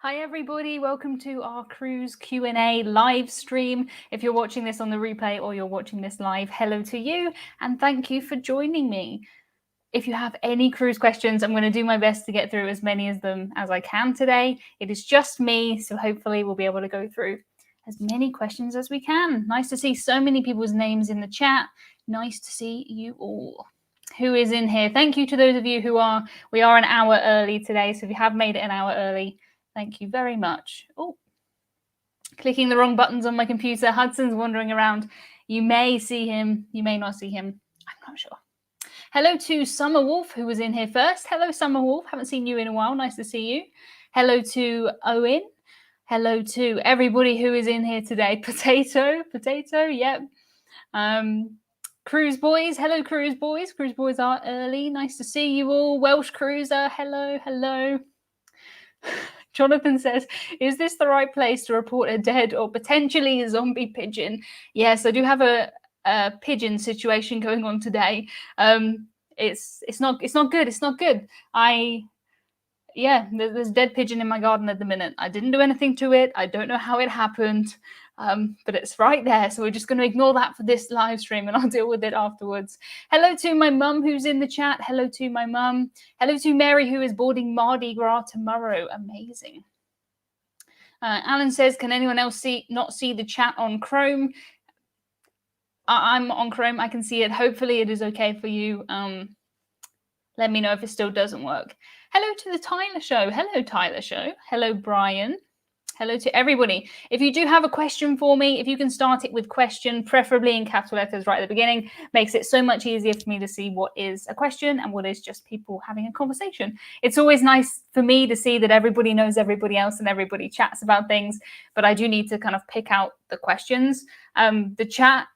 Hi everybody, welcome to our cruise Q&A live stream. If you're watching this on the replay or you're watching this live, hello to you and thank you for joining me. If you have any cruise questions, I'm going to do my best to get through as many of them as I can today. It is just me, so hopefully we'll be able to go through as many questions as we can. Nice to see so many people's names in the chat. Nice to see you all. Who is in here? Thank you to those of you we are an hour early today, so if you have made it an hour early, thank you very much. Oh, clicking the wrong buttons on my computer. Hudson's wandering around. You may see him, you may not see him. I'm not sure. Hello to Summer Wolf, who was in here first. Hello, Summer Wolf. Haven't seen you in a while. Nice to see you. Hello to Owen. Hello to everybody who is in here today. Potato, yep. Cruise Boys. Hello, Cruise Boys. Cruise Boys are early. Nice to see you all. Welsh Cruiser. Hello. Jonathan says, is this the right place to report a dead or potentially a zombie pigeon? Yes, I do have a pigeon situation going on today. It's not good. It's not good. There's a dead pigeon in my garden at the minute. I didn't do anything to it. I don't know how it happened, but it's right there. So we're just going to ignore that for this live stream and I'll deal with it afterwards. Hello to my mum who's in the chat. Hello to my mum. Hello to Mary who is boarding Mardi Gras tomorrow. Amazing. Alan says, can anyone else not see the chat on Chrome? I'm on Chrome. I can see it. Hopefully it is okay for you. Let me know if it still doesn't work. Hello to the Tyler Show. Hello, Tyler Show. Hello, Brian. Hello to everybody. If you do have a question for me, if you can start it with question, preferably in capital letters right at the beginning, makes it so much easier for me to see what is a question and what is just people having a conversation. It's always nice for me to see that everybody knows everybody else and everybody chats about things, but I do need to kind of pick out the questions. The chat,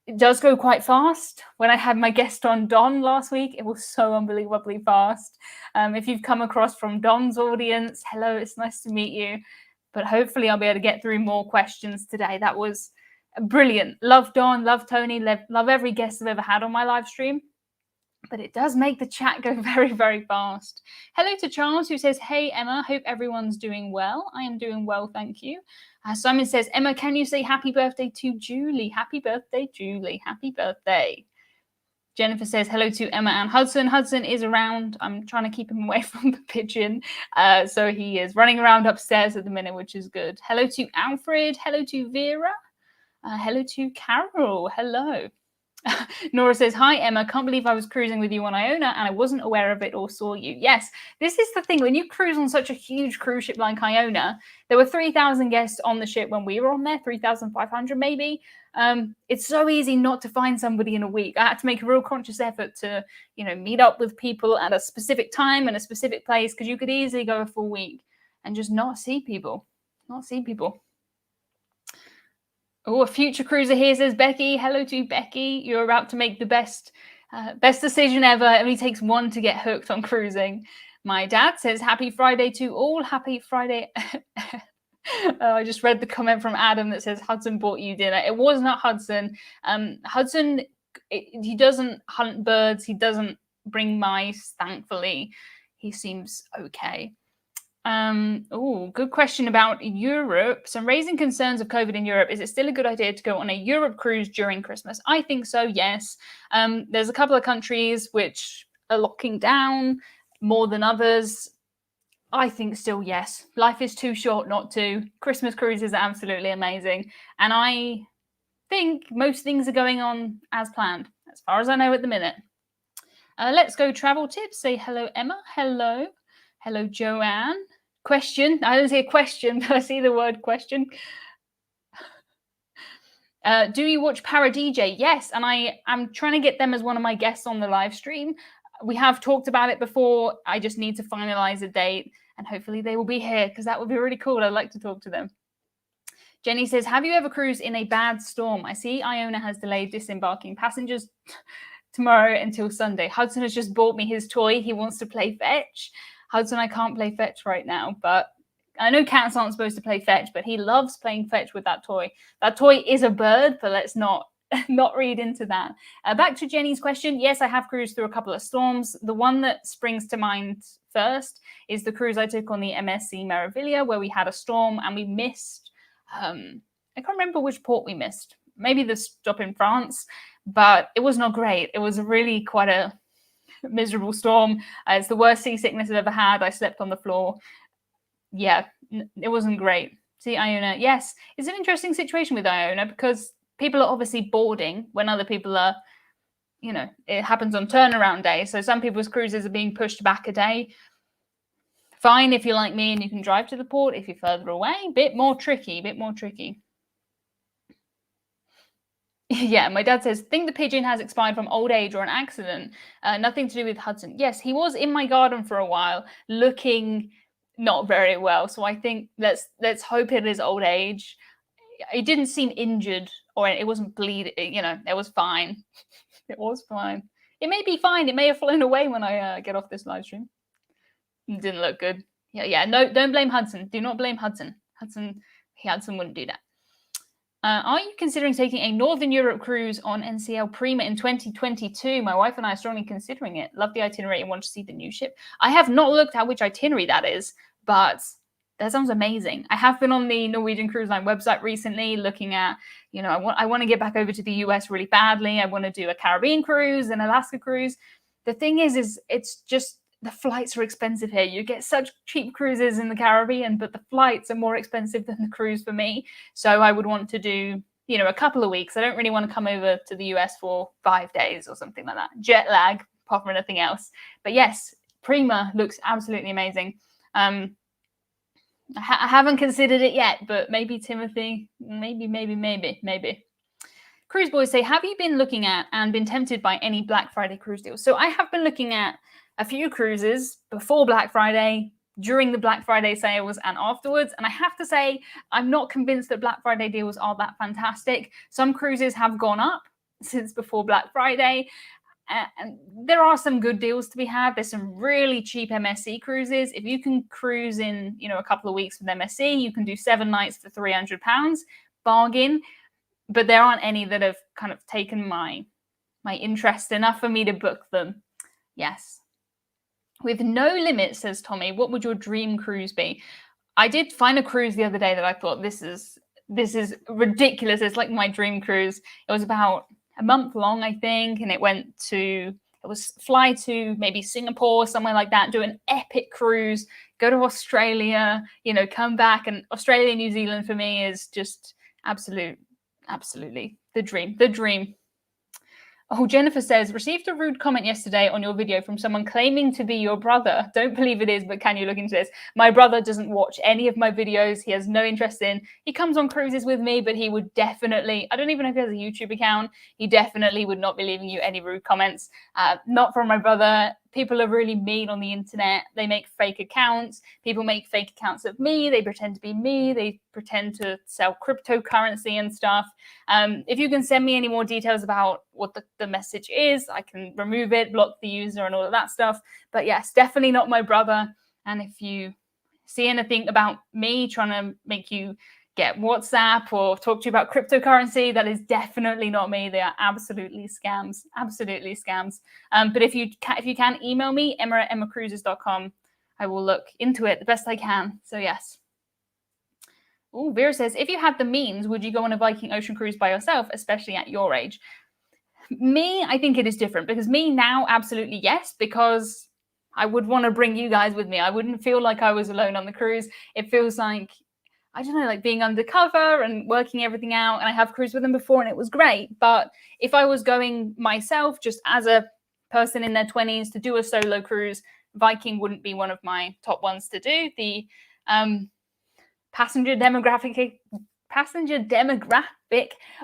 it does go quite fast. When I had my guest on Don last week, it was so unbelievably fast. If you've come across from Don's audience, hello, it's nice to meet you. But hopefully I'll be able to get through more questions today. That was brilliant. Love Don, love Tony, love every guest I've ever had on my live stream. But it does make the chat go very, very fast. Hello to Charles who says, hey, Emma, hope everyone's doing well. I am doing well, thank you. Simon says, Emma, can you say happy birthday to Julie? Happy birthday, Julie. Happy birthday. Jennifer says, hello to Emma and Hudson. Hudson is around. I'm trying to keep him away from the pigeon. So he is running around upstairs at the minute, which is good. Hello to Alfred. Hello to Vera. Hello to Carol. Hello. Nora says, hi, Emma. Can't believe I was cruising with you on Iona and I wasn't aware of it or saw you. Yes, this is the thing. When you cruise on such a huge cruise ship like Iona, there were 3,000 guests on the ship when we were on there, 3,500 maybe. It's so easy not to find somebody in a week. I had to make a real conscious effort to, meet up with people at a specific time and a specific place because you could easily go a full week and just not see people. Oh, a future cruiser here says, Becky. Hello to Becky. You're about to make the best decision ever. It only takes one to get hooked on cruising. My dad says, happy Friday to all. Happy Friday. I just read the comment from Adam that says, Hudson bought you dinner. It was not Hudson. Hudson, he doesn't hunt birds. He doesn't bring mice, thankfully. He seems okay. Good question about Europe. Some raising concerns of COVID in Europe. Is it still a good idea to go on a Europe cruise during Christmas? I think so, yes. There's a couple of countries which are locking down more than others. I think still yes. Life is too short not to. Christmas cruises are absolutely amazing. And I think most things are going on as planned, as far as I know at the minute. Let's go travel tips. Say hello, Emma. Hello. Hello, Joanne. Question. I don't see a question, but I see the word question. Do you watch ParaDJ? Yes, and I'm trying to get them as one of my guests on the live stream. We have talked about it before. I just need to finalize a date, and hopefully they will be here because that would be really cool. I'd like to talk to them. Jenny says, have you ever cruised in a bad storm? I see Iona has delayed disembarking passengers tomorrow until Sunday. Hudson has just bought me his toy. He wants to play fetch. Hudson, I can't play fetch right now, but I know cats aren't supposed to play fetch, but he loves playing fetch with that toy. That toy is a bird, but let's not not read into that. Back to Jenny's question. Yes, I have cruised through a couple of storms. The one that springs to mind first is the cruise I took on the MSC Meraviglia, where we had a storm and we missed, I can't remember which port we missed. Maybe the stop in France, but it was not great. It was really quite a miserable storm. It's the worst seasickness I've ever had. I slept on the floor. Yeah, it wasn't great. See, Iona, yes, it's an interesting situation with Iona because people are obviously boarding when other people are, it happens on turnaround day. So some people's cruises are being pushed back a day. Fine if you're like me and you can drive to the port. If you're further away, bit more tricky. Yeah, my dad says, think the pigeon has expired from old age or an accident. Nothing to do with Hudson. Yes, he was in my garden for a while, looking not very well. So I think let's hope it is old age. It didn't seem injured or it wasn't bleeding. It was fine. It was fine. It may be fine. It may have flown away when I get off this live stream. It didn't look good. Yeah. No, don't blame Hudson. Do not blame Hudson. Hudson wouldn't do that. Are you considering taking a Northern Europe cruise on NCL Prima in 2022? My wife and I are strongly considering it. Love the itinerary and want to see the new ship. I have not looked at which itinerary that is, but that sounds amazing. I have been on the Norwegian Cruise Line website recently looking at, I want to get back over to the US really badly. I want to do a Caribbean cruise, an Alaska cruise. The thing is it's just the flights are expensive here. You get such cheap cruises in the Caribbean, but the flights are more expensive than the cruise for me. So I would want to do, a couple of weeks. I don't really want to come over to the US for 5 days or something like that. Jet lag, apart from anything else. But yes, Prima looks absolutely amazing. I haven't considered it yet, but maybe Timothy, maybe. Cruise Boys say, have you been looking at and been tempted by any Black Friday cruise deals? So I have been looking at a few cruises before Black Friday, during the Black Friday sales and afterwards. And I have to say, I'm not convinced that Black Friday deals are that fantastic. Some cruises have gone up since before Black Friday. And there are some good deals to be had. There's some really cheap MSC cruises. If you can cruise in, a couple of weeks with MSC, you can do 7 nights for £300, bargain. But there aren't any that have kind of taken my interest enough for me to book them. Yes. With no limit, says Tommy, what would your dream cruise be? I did find a cruise the other day that I thought, this is ridiculous. It's like my dream cruise. It was about a month long, I think, and it was fly to maybe Singapore, somewhere like that, do an epic cruise, go to Australia, come back. And Australia, New Zealand for me is just absolutely the dream. Oh, Jennifer says, received a rude comment yesterday on your video from someone claiming to be your brother. Don't believe it is, but can you look into this? My brother doesn't watch any of my videos. He has no interest in. He comes on cruises with me, but he would definitely, I don't even know if he has a YouTube account. He definitely would not be leaving you any rude comments. Not from my brother. People are really mean on the internet. They make fake accounts. People make fake accounts of me. They pretend to be me. They pretend to sell cryptocurrency and stuff. If you can send me any more details about what the message is, I can remove it, block the user and all of that stuff. But yes, definitely not my brother. And if you see anything about me trying to make you get WhatsApp or talk to you about cryptocurrency, that is definitely not me. They are absolutely scams. But if you can email me, emma@emmacruises.com. I will look into it the best I can. So yes. Oh, Vera says, if you had the means, would you go on a Viking ocean cruise by yourself, especially at your age? Me, I think it is different, because me now, absolutely yes, because I would want to bring you guys with me. I wouldn't feel like I was alone on the cruise. It feels like, I don't know, like being undercover and working everything out. And I have cruised with them before and it was great. But if I was going myself, just as a person in their 20s to do a solo cruise, Viking wouldn't be one of my top ones to do. The passenger demographic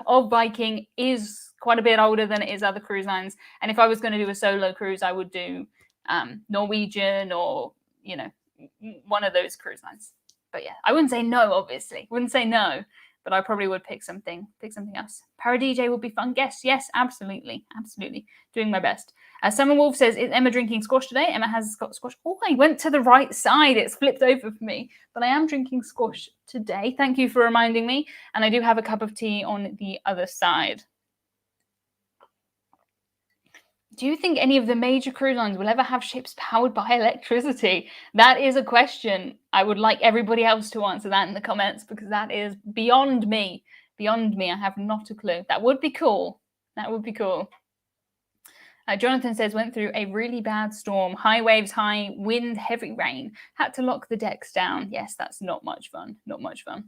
of Viking is quite a bit older than it is other cruise lines. And if I was going to do a solo cruise, I would do Norwegian or, one of those cruise lines. But yeah, I wouldn't say no, obviously. Wouldn't say no, but I probably would pick something else. Para DJ would be fun. Yes, absolutely. Doing my best. Summer Wolf says, is Emma drinking squash today? Emma has got squash. Oh, I went to the right side. It's flipped over for me. But I am drinking squash today. Thank you for reminding me. And I do have a cup of tea on the other side. Do you think any of the major cruise lines will ever have ships powered by electricity? That is a question. I would like everybody else to answer that in the comments, because that is beyond me. Beyond me. I have not a clue. That would be cool. That would be cool. Jonathan says, went through a really bad storm. High waves, high wind, heavy rain. Had to lock the decks down. Yes, that's not much fun. Not much fun.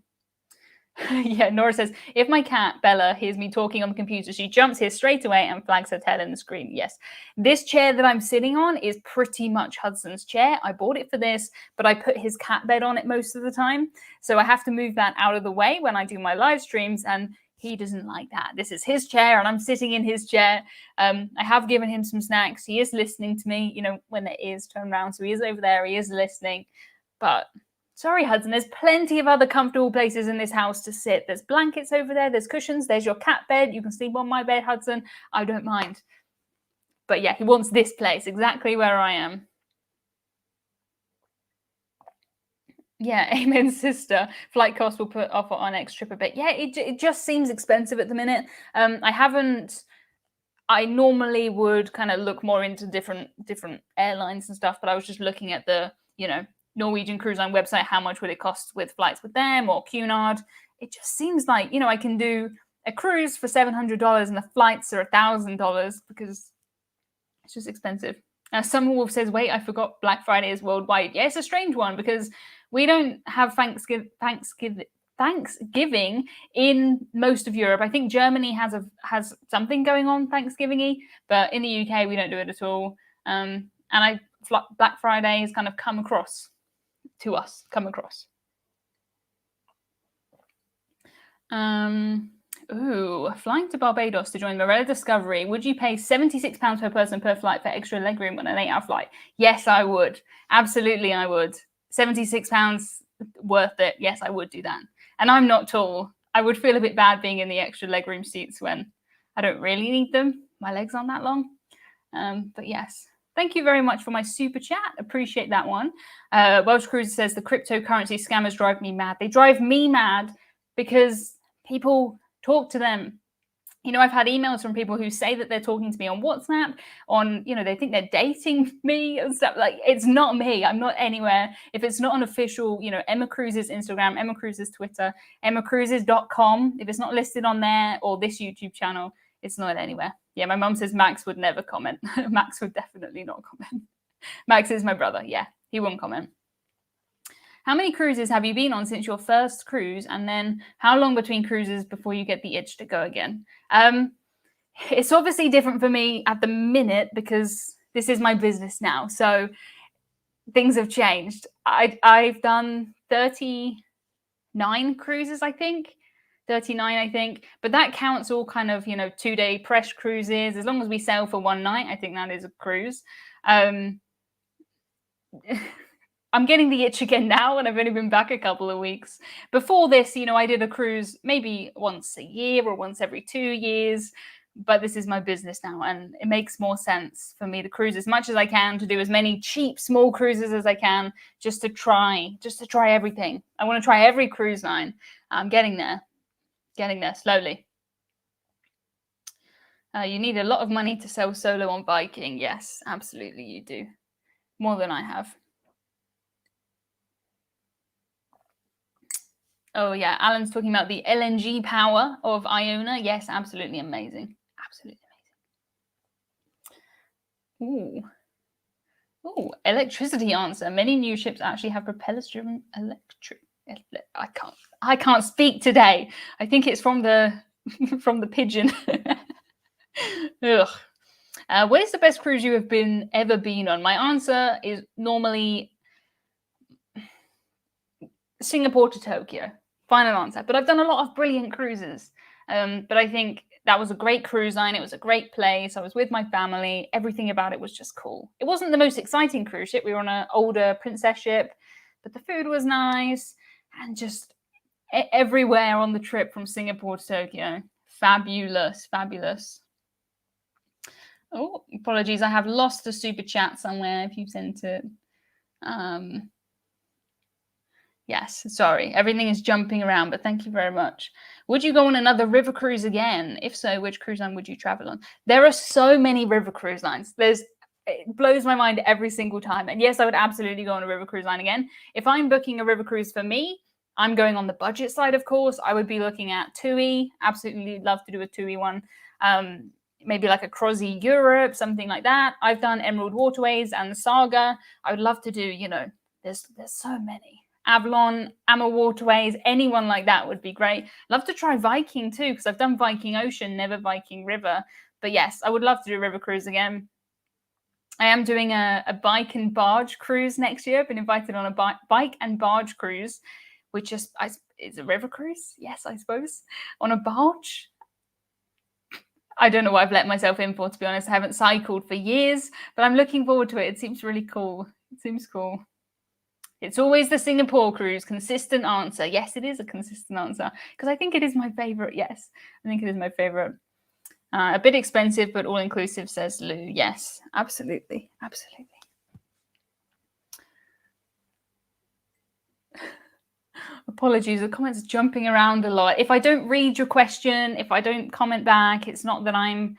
Yeah, Nora says, if my cat, Bella, hears me talking on the computer, she jumps here straight away and flags her tail in the screen. Yes. This chair that I'm sitting on is pretty much Hudson's chair. I bought it for this, but I put his cat bed on it most of the time. So I have to move that out of the way when I do my live streams, and he doesn't like that. This is his chair, and I'm sitting in his chair. I have given him some snacks. He is listening to me, when it is turned around. So he is over there. He is listening. But sorry, Hudson, there's plenty of other comfortable places in this house to sit. There's blankets over there. There's cushions. There's your cat bed. You can sleep on my bed, Hudson. I don't mind. But yeah, he wants this place, exactly where I am. Yeah, amen, sister. Flight costs will put off on next trip a bit. Yeah, it just seems expensive at the minute. I normally would kind of look more into different airlines and stuff, but I was just looking at the, Norwegian Cruise Line website, how much would it cost with flights with them or Cunard. It just seems like, I can do a cruise for $700 and the flights are $1,000 because it's just expensive. Summer Wolf says, wait, I forgot Black Friday is worldwide. Yeah, it's a strange one because we don't have Thanksgiving in most of Europe. I think Germany has something going on Thanksgiving-y, but in the UK we don't do it at all. Black Friday has kind of come across. Flying to Barbados to join Morella Discovery. Would you pay £76 per person per flight for extra legroom on an 8-hour flight? Yes, I would. Absolutely, I would. £76 worth it. Yes, I would do that. And I'm not tall. I would feel a bit bad being in the extra legroom seats when I don't really need them. My legs aren't that long. But yes. Thank you very much for my super chat. Appreciate that one. Welsh Cruiser says, the cryptocurrency scammers drive me mad. They drive me mad because people talk to them. I've had emails from people who say that they're talking to me on WhatsApp, they think they're dating me and stuff. Like, it's not me. I'm not anywhere. If it's not an official, Emma Cruises Instagram, Emma Cruises Twitter, emmacruises.com, if it's not listed on there or this YouTube channel, it's not anywhere. Yeah, my mum says Max would never comment. Max would definitely not comment. Max is my brother. Yeah, he won't comment. How many cruises have you been on since your first cruise? And then how long between cruises before you get the itch to go again? It's obviously different for me at the minute because this is my business now. So things have changed. I've done 39 cruises, I think. 39, I think. But that counts all kind of, 2-day press cruises. As long as we sail for one night, I think that is a cruise. I'm getting the itch again now, and I've only been back a couple of weeks. Before this, I did a cruise maybe once a year or once every 2 years. But this is my business now, and it makes more sense for me to cruise as much as I can, to do as many cheap, small cruises as I can, just to try everything. I want to try every cruise line. I'm getting there slowly. You need a lot of money to sail solo on Viking. Yes, absolutely you do. More than I have. Oh yeah, Alan's talking about the LNG power of Iona. Yes, absolutely amazing. Absolutely amazing. Ooh, electricity answer. Many new ships actually have propellers-driven electric. I can't speak today. I think it's from the pigeon. Ugh. What is the best cruise you have ever been on? My answer is normally Singapore to Tokyo. Final answer. But I've done a lot of brilliant cruises. But I think that was a great cruise line. It was a great place. I was with my family. Everything about it was just cool. It wasn't the most exciting cruise ship. We were on an older princess ship, but the food was nice. And just everywhere on the trip from Singapore to Tokyo. Fabulous. Oh, apologies. I have lost a super chat somewhere if you've sent it. Yes, sorry. Everything is jumping around, but thank you very much. Would you go on another river cruise again? If so, which cruise line would you travel on? There are so many river cruise lines. It blows my mind every single time. And yes, I would absolutely go on a river cruise line again. If I'm booking a river cruise for me, I'm going on the budget side, of course. I would be looking at TUI. Absolutely love to do a TUI one. Maybe like a Crossy Europe, something like that. I've done Emerald Waterways and Saga. I would love to do, there's so many. Avalon, Amma Waterways, anyone like that would be great. Love to try Viking too, because I've done Viking Ocean, never Viking River. But yes, I would love to do a river cruise again. I am doing a bike and barge cruise next year. I've been invited on a bike and barge cruise, which is a river cruise. Yes, I suppose. On a barge. I don't know what I've let myself in for, to be honest. I haven't cycled for years, but I'm looking forward to it. It seems really cool. It seems cool. It's always the Singapore cruise. Consistent answer. Yes, it is a consistent answer because I think it is my favorite. Yes, I think it is my favorite. A bit expensive, but all-inclusive, says Lou. Yes, absolutely. Absolutely. Apologies, the comments are jumping around a lot. If I don't read your question, if I don't comment back, it's not that I'm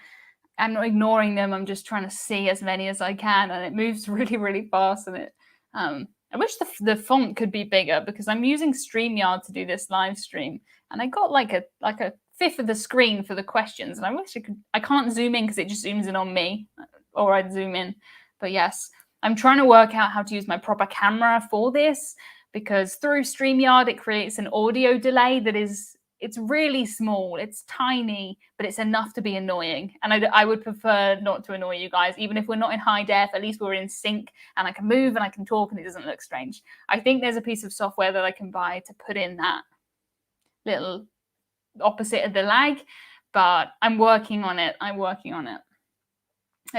not ignoring them. I'm just trying to see as many as I can, and it moves really, really fast. And I wish the font could be bigger because I'm using StreamYard to do this live stream, and I got like a fifth of the screen for the questions, and I wish I could. I can't zoom in because it just zooms in on me, or I'd zoom in. But yes, I'm trying to work out how to use my proper camera for this because through StreamYard it creates an audio delay that it's really small, it's tiny, but it's enough to be annoying. And I would prefer not to annoy you guys, even if we're not in high def. At least we're in sync, and I can move and I can talk, and it doesn't look strange. I think there's a piece of software that I can buy to put in that little opposite of the lag, but I'm working on it.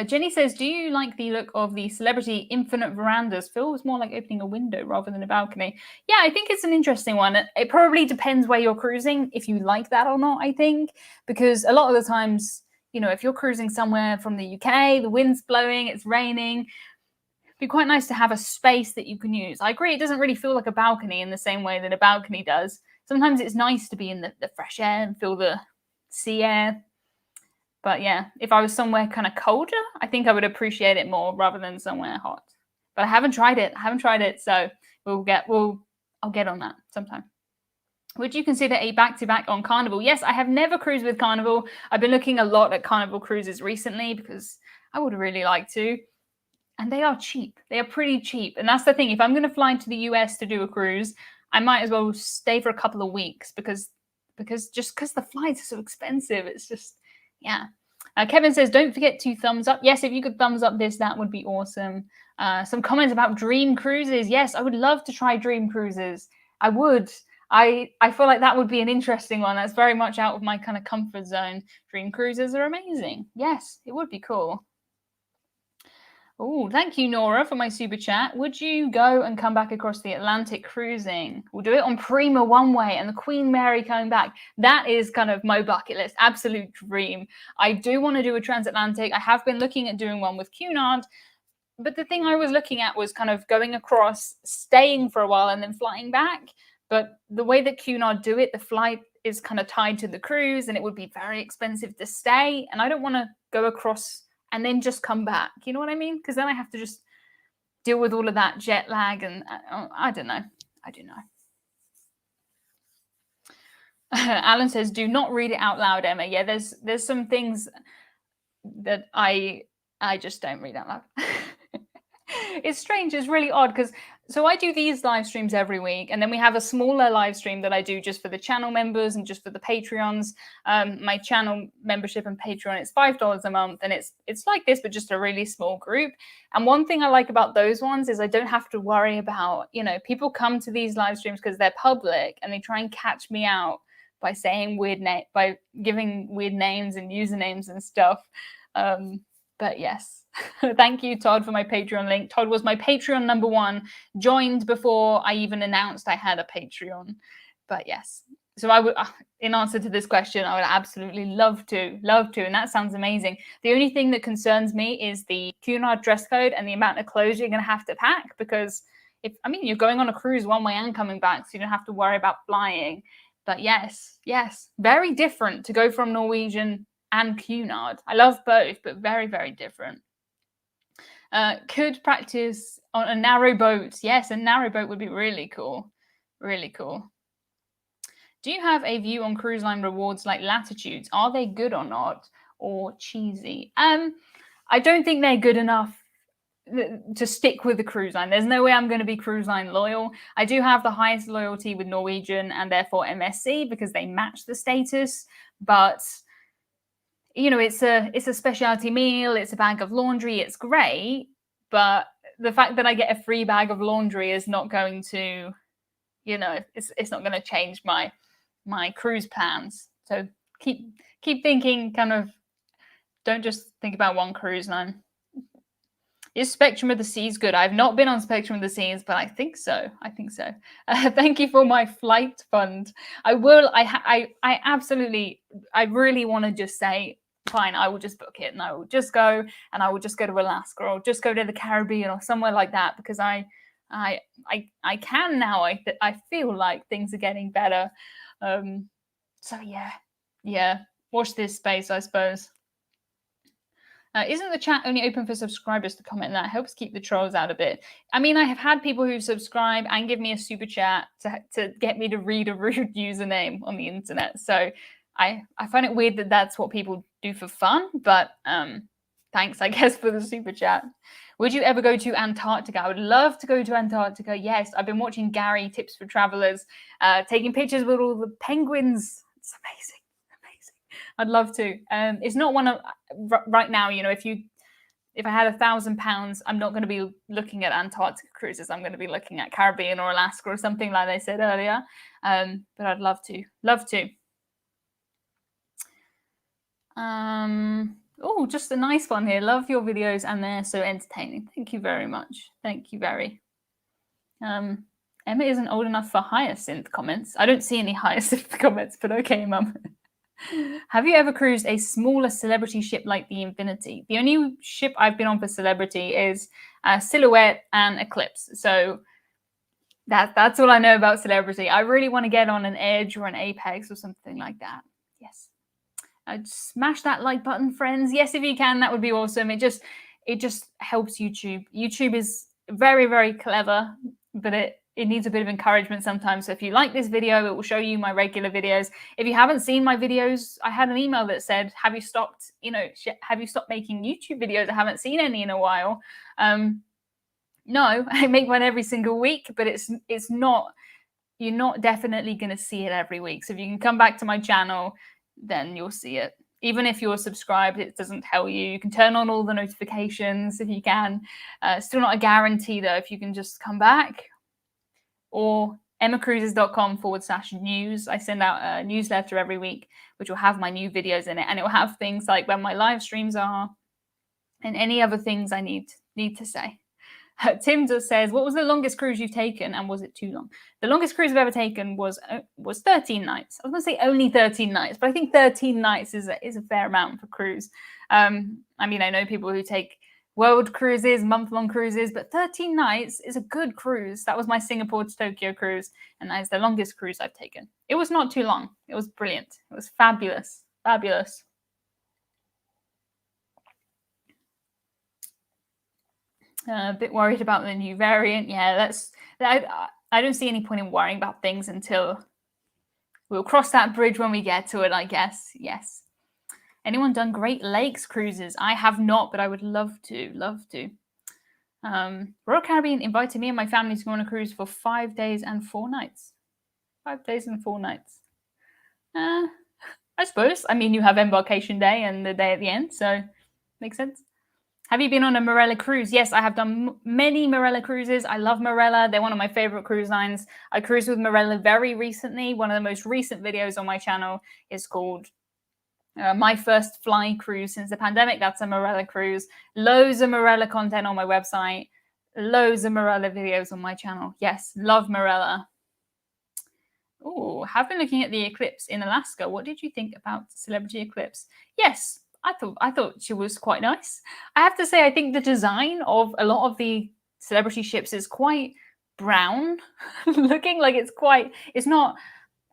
Jenny says, do you like the look of the celebrity infinite verandas? Feels more like opening a window rather than a balcony. Yeah, I think it's an interesting one. It probably depends where you're cruising, if you like that or not, I think, because a lot of the times, if you're cruising somewhere from the UK, the wind's blowing, it's raining, it'd be quite nice to have a space that you can use. I agree, it doesn't really feel like a balcony in the same way that a balcony does. Sometimes it's nice to be in the fresh air and feel the sea air. But yeah, if I was somewhere kind of colder, I think I would appreciate it more rather than somewhere hot. But I haven't tried it. So I'll get on that sometime. Would you consider a back-to-back on Carnival? Yes, I have never cruised with Carnival. I've been looking a lot at Carnival cruises recently because I would really like to. And they are cheap. They are pretty cheap. And that's the thing. If I'm going to fly to the US to do a cruise, I might as well stay for a couple of weeks because the flights are so expensive. It's just... yeah. Kevin says, don't forget to thumbs up. Yes, if you could thumbs up this, that would be awesome. Some comments about dream cruises. Yes, I would love to try dream cruises. I would. I feel like that would be an interesting one. That's very much out of my kind of comfort zone. Dream cruises are amazing. Yes, it would be cool. Oh, thank you, Nora, for my super chat. Would you go and come back across the Atlantic cruising? We'll do it on Prima one way and the Queen Mary coming back. That is kind of my bucket list. Absolute dream. I do want to do a transatlantic. I have been looking at doing one with Cunard, but the thing I was looking at was kind of going across, staying for a while, and then flying back. But the way that Cunard do it, the flight is kind of tied to the cruise, and it would be very expensive to stay. And I don't want to go across and then just come back. You know what I mean? Because then I have to just deal with all of that jet lag, and I don't know. Alan says, do not read it out loud, Emma. Yeah, there's some things that I just don't read out loud. It's strange. It's really odd because so I do these live streams every week, and then we have a smaller live stream that I do just for the channel members and just for the Patreons. My channel membership and Patreon, it's $5 a month, and it's like this, but just a really small group. And one thing I like about those ones is I don't have to worry about, people come to these live streams because they're public and they try and catch me out by saying by giving weird names and usernames and stuff. But yes, thank you, Todd, for my Patreon link. Todd was my Patreon #1, joined before I even announced I had a Patreon. But yes, so I would, in answer to this question, I would absolutely love to. And that sounds amazing. The only thing that concerns me is the Cunard dress code and the amount of clothes you're going to have to pack, because you're going on a cruise one way and coming back, so you don't have to worry about flying. But yes, very different to go from Norwegian and Cunard. I love both, but very, very different. Could practice on a narrow boat. Yes, a narrow boat would be really cool. Really cool. Do you have a view on cruise line rewards like latitudes? Are they good or not, or cheesy? I don't think they're good enough to stick with the cruise line. There's no way I'm going to be cruise line loyal. I do have the highest loyalty with Norwegian and therefore MSC because they match the status. But it's a specialty meal. It's a bag of laundry. It's great, but the fact that I get a free bag of laundry is not going to, it's not going to change my cruise plans. So keep thinking, kind of, don't just think about one cruise line. Is Spectrum of the Seas good? I've not been on Spectrum of the Seas, but I think so. Thank you for my flight fund. I will. I absolutely. I really want to just say, fine, I will just book it, and I will just go, and I will just go to Alaska, or just go to the Caribbean, or somewhere like that, because I can now. I feel like things are getting better. So yeah. Watch this space, I suppose. Isn't the chat only open for subscribers to comment? That helps keep the trolls out a bit. I mean, I have had people who subscribe and give me a super chat to get me to read a rude username on the internet. So I find it weird that that's what people do for fun. But thanks, I guess, for the super chat. Would you ever go to Antarctica? I would love to go to Antarctica. Yes, I've been watching Gary, Tips for Travelers, taking pictures with all the penguins. It's amazing. I'd love to. It's not one of right now. If I had £1,000, I'm not going to be looking at Antarctica cruises. I'm going to be looking at Caribbean or Alaska or something like I said earlier. But I'd love to. Oh, just a nice one here. Love your videos and they're so entertaining. Thank you very much. Thank you very. Emma isn't old enough for Hyacinth comments. I don't see any Hyacinth comments, but okay, Mum. Have you ever cruised a smaller celebrity ship like the Infinity? The only ship I've been on for celebrity is Silhouette and Eclipse. So that's all I know about celebrity. I really want to get on an Edge or an Apex or something like that. Yes. Smash that like button, friends. Yes, if you can, that would be awesome. It just helps YouTube. YouTube is very, very clever, but it needs a bit of encouragement sometimes. So if you like this video, it will show you my regular videos. If you haven't seen my videos, I had an email that said, have you stopped making YouTube videos? I haven't seen any in a while. No, I make one every single week, but it's not, you're not definitely going to see it every week. So if you can come back to my channel, then you'll see it. Even if you're subscribed, it doesn't tell you. You can turn on all the notifications if you can. Still not a guarantee though, if you can just come back. Or emmacruises.com/news. I send out a newsletter every week, which will have my new videos in it. And it will have things like when my live streams are and any other things I need to say. Tim just says, what was the longest cruise you've taken and was it too long? The longest cruise I've ever taken was 13 nights. I was going to say only 13 nights, but I think 13 nights is a fair amount for cruise. I mean, I know people who take world cruises, month-long cruises, but 13 nights is a good cruise. That was my Singapore to Tokyo cruise, and that is the longest cruise I've taken. It was not too long. It was brilliant. It was fabulous. Fabulous. A bit worried about the new variant. Yeah, I don't see any point in worrying about things until we'll cross that bridge when we get to it, I guess. Yes. Anyone done Great Lakes cruises? I have not, but I would love to. Royal Caribbean invited me and my family to go on a cruise for 5 days and 4 nights. 5 days and 4 nights. I suppose. I mean, you have embarkation day and the day at the end, so makes sense. Have you been on a Marella cruise? Yes, I have done many Marella cruises. I love Marella. They're one of my favorite cruise lines. I cruised with Marella very recently. One of the most recent videos on my channel is called My First Fly Cruise Since the Pandemic. That's a Marella cruise. Loads of Marella content on my website. Loads of Marella videos on my channel. Yes, love Marella. Oh, have been looking at the eclipse in Alaska. What did you think about Celebrity Eclipse? Yes, I thought she was quite nice. I have to say, I think the design of a lot of the celebrity ships is quite brown looking. Like it's not,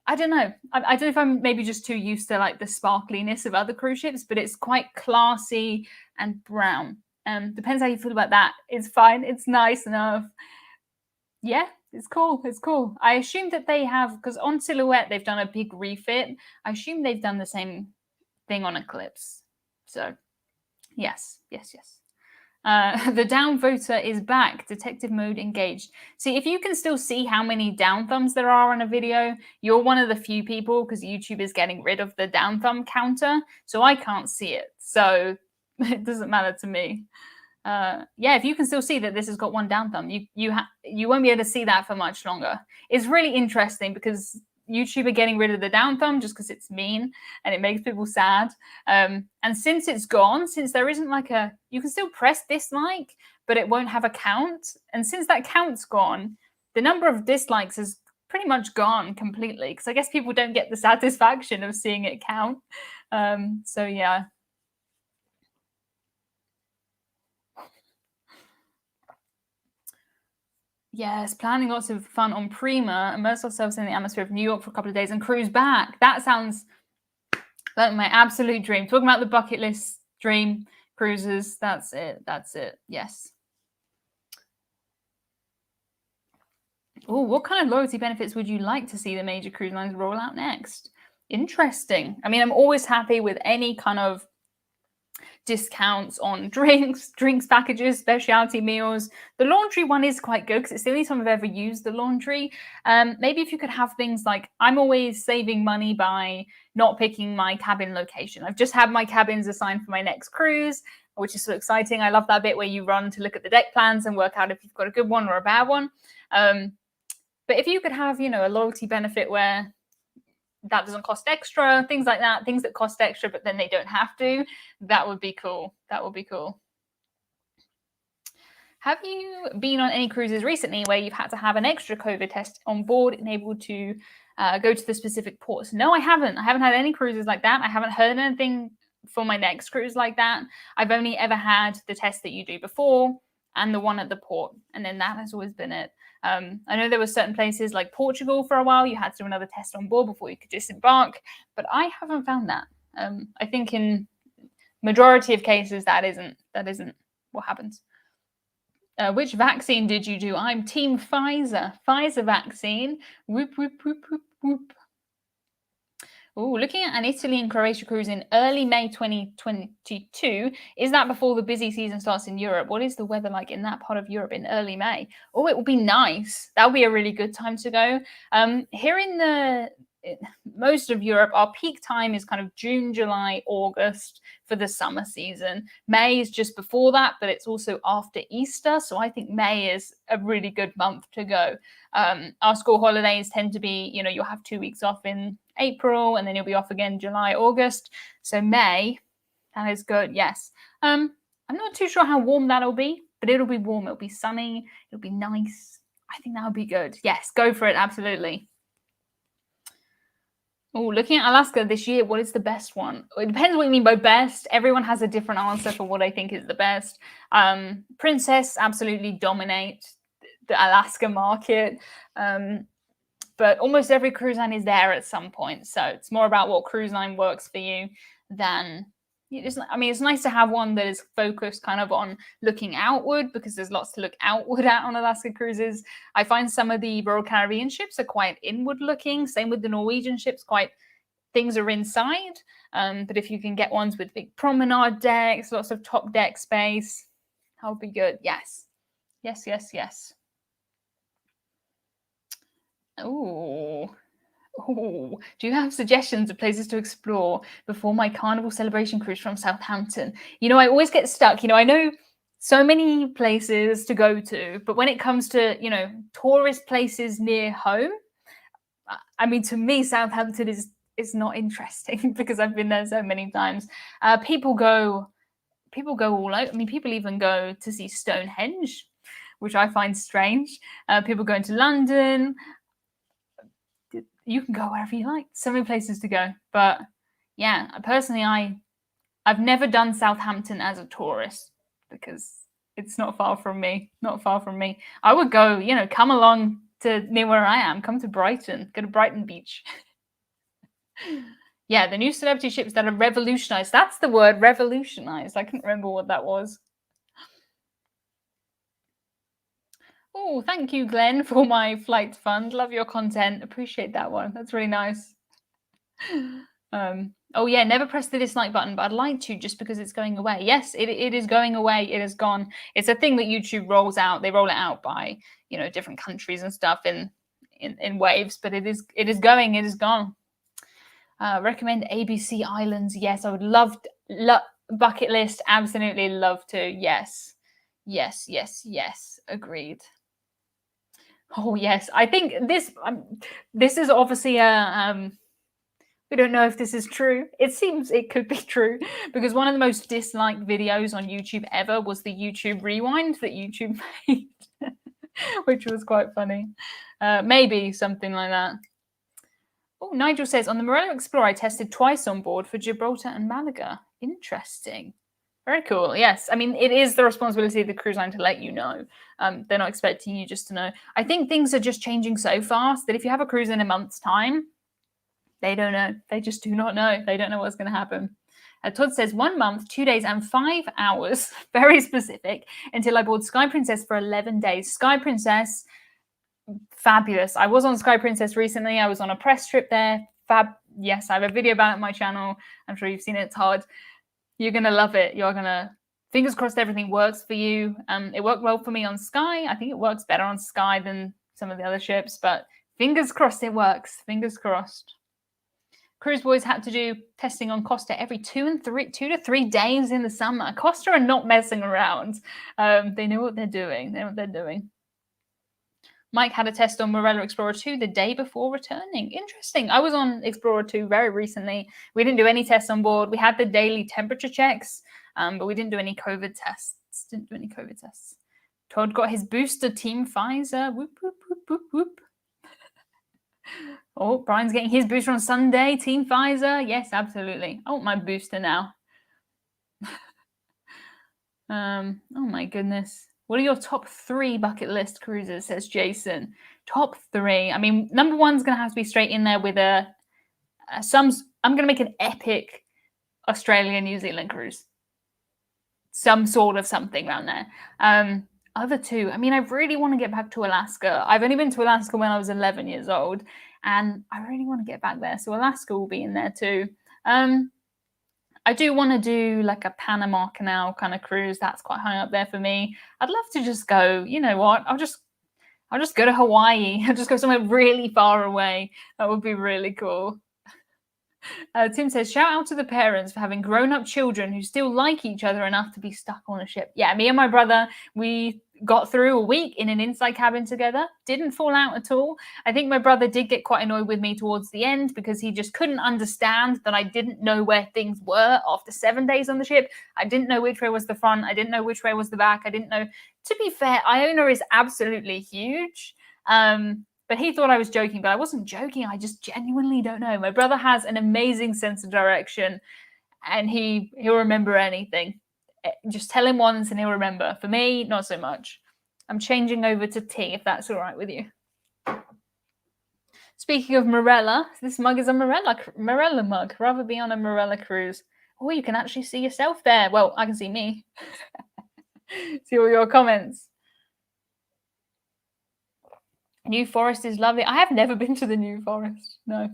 I don't know. I don't know if I'm maybe just too used to like the sparkliness of other cruise ships, but it's quite classy and brown. Depends how you feel about that. It's fine. It's nice enough. Yeah, it's cool. It's cool. I assume that they have, because on Silhouette they've done a big refit. I assume they've done the same thing on Eclipse. So yes. The down voter is back. Detective mode engaged. See, if you can still see how many down thumbs there are on a video, you're one of the few people, because YouTube is getting rid of the down thumb counter, so I can't see it. So it doesn't matter to me. Yeah, if you can still see that this has got one down thumb, you won't be able to see that for much longer. It's really interesting because YouTube are getting rid of the down thumb just because it's mean and it makes people sad. And since it's gone, since there isn't like you can still press dislike, but it won't have a count. And since that count's gone, the number of dislikes is pretty much gone completely, because I guess people don't get the satisfaction of seeing it count. So yeah. Yes, planning lots of fun on Prima, immerse ourselves in the atmosphere of New York for a couple of days and cruise back. That sounds like my absolute dream. Talking about the bucket list dream cruises, that's it. Yes. Oh, what kind of loyalty benefits would you like to see the major cruise lines roll out next? Interesting. I mean, I'm always happy with any kind of discounts on drinks packages, specialty meals. The laundry one is quite good because it's the only time I've ever used the laundry. Maybe if you could have things like, I'm always saving money by not picking my cabin location. I've just had my cabins assigned for my next cruise, which is so exciting. I love that bit where you run to look at the deck plans and work out if you've got a good one or a bad one. But if you could have, a loyalty benefit where that doesn't cost extra, things like that, things that cost extra, but then they don't have to, that would be cool. Have you been on any cruises recently where you've had to have an extra COVID test on board and able to go to the specific ports? No, I haven't. I haven't had any cruises like that. I haven't heard anything for my next cruise like that. I've only ever had the test that you do before and the one at the port, and then that has always been it. I know there were certain places like Portugal for a while, you had to do another test on board before you could disembark, but I haven't found that. I think in majority of cases that isn't what happens. Which vaccine did you do? I'm team Pfizer vaccine. Whoop, whoop, whoop, whoop, whoop. Oh, looking at an Italy and Croatia cruise in early May 2022. Is that before the busy season starts in Europe? What is the weather like in that part of Europe in early May? Oh, it will be nice. That will be a really good time to go. Here in most of Europe, our peak time is kind of June, July, August for the summer season. May is just before that, but it's also after Easter. So I think May is a really good month to go. Our school holidays tend to be, you'll have 2 weeks off in April and then you'll be off again July, August. So May, that is good. Yes. I'm not too sure how warm that'll be, but it'll be warm. It'll be sunny. It'll be nice. I think that'll be good. Yes, go for it. Absolutely. Oh, looking at Alaska this year, what is the best one? It depends what you mean by best. Everyone has a different answer for what I think is the best. Princess absolutely dominate the Alaska market. But almost every cruise line is there at some point. So it's more about what cruise line works for you than it's nice to have one that is focused kind of on looking outward, because there's lots to look outward at on Alaska cruises. I find some of the Royal Caribbean ships are quite inward looking. Same with the Norwegian ships, things are inside. But if you can get ones with big promenade decks, lots of top deck space, that would be good. Yes. Oh, do you have suggestions of places to explore before my Carnival celebration cruise from Southampton? I always get stuck. I know so many places to go to, but when it comes to, tourist places near home, to me, Southampton is not interesting because I've been there so many times. People go all out. People even go to see Stonehenge, which I find strange. People going to London. You can go wherever you like. So many places to go. But yeah, personally, I've never done Southampton as a tourist because It's not far from me. Not far from me. I would go, come along to near where I am. Come to Brighton. Go to Brighton Beach. Yeah, the new celebrity ships that are revolutionized. That's the word, revolutionized. I couldn't remember what that was. Oh, thank you, Glenn, for my flight fund. Love your content. Appreciate that one. That's really nice. Oh yeah, never press the dislike button, but I'd like to just because it's going away. Yes, it is going away. It is gone. It's a thing that YouTube rolls out. They roll it out by different countries and stuff in waves, but it is going. It is gone. Recommend ABC Islands. Yes, I would love bucket list. Absolutely love to. Yes. Agreed. Oh yes, I think this is obviously a we don't know if this is true. It seems it could be true because one of the most disliked videos on YouTube ever was the YouTube rewind that YouTube made, which was quite funny. Maybe something like that. Oh, Nigel says, on the Morello Explorer, I tested twice on board for Gibraltar and Malaga. Interesting. Very cool. Yes. I mean, it is the responsibility of the cruise line to let you know. They're not expecting you just to know. I think things are just changing so fast that if you have a cruise in a month's time, they don't know. They just do not know. They don't know what's going to happen. Todd says 1 month, 2 days, and 5 hours. Very specific. Until I board Sky Princess for 11 days. Sky Princess, fabulous. I was on Sky Princess recently. I was on a press trip there. Fab. Yes, I have a video about it on my channel. I'm sure you've seen it. It's hard. You're going to love it. You're going to, fingers crossed everything works for you. It worked well for me on Sky. I think it works better on Sky than some of the other ships, but fingers crossed it works. Fingers crossed. Cruise boys had to do testing on Costa every 2 to 3 days in the summer. Costa are not messing around. They know what they're doing. They know what they're doing. Mike had a test on Morello Explorer 2 the day before returning. Interesting. I was on Explorer 2 very recently. We didn't do any tests on board. We had the daily temperature checks, but we didn't do any COVID tests. Todd got his booster, Team Pfizer. Whoop, whoop, whoop, whoop, whoop. Oh, Brian's getting his booster on Sunday. Team Pfizer. Yes, absolutely. I want my booster now. Oh my goodness. What are your top 3 bucket list cruises, says Jason. Top 3. I mean, number 1's going to have to be straight in there with I'm going to make an epic Australia-New Zealand cruise. Some sort of something around there. Other 2, I mean, I really want to get back to Alaska. I've only been to Alaska when I was 11 years old, and I really want to get back there. So Alaska will be in there too. I do want to do like a Panama Canal kind of cruise. That's quite high up there for me. I'd love to just go, you know what? I'll just go to Hawaii. I'll just go somewhere really far away. That would be really cool. Tim says, shout out to the parents for having grown-up children who still like each other enough to be stuck on a ship. Yeah, me and my brother, we got through a week in an inside cabin together. Didn't fall out at all. I think my brother did get quite annoyed with me towards the end because he just couldn't understand that I didn't know where things were after 7 days on the ship. I didn't know which way was the front. I didn't know which way was the back. I didn't know. To be fair, Iona is absolutely huge. But he thought I was joking, but I wasn't joking. I just genuinely don't know. My brother has an amazing sense of direction, and he'll remember anything. Just tell him once and he'll remember. For me, not so much. I'm changing over to tea, if that's all right with you. Speaking of Morella, this mug is a Morella mug. Rather be on a Morella cruise. Oh, you can actually see yourself there. Well, I can see me. See all your comments. New Forest is lovely. I have never been to the New Forest. No.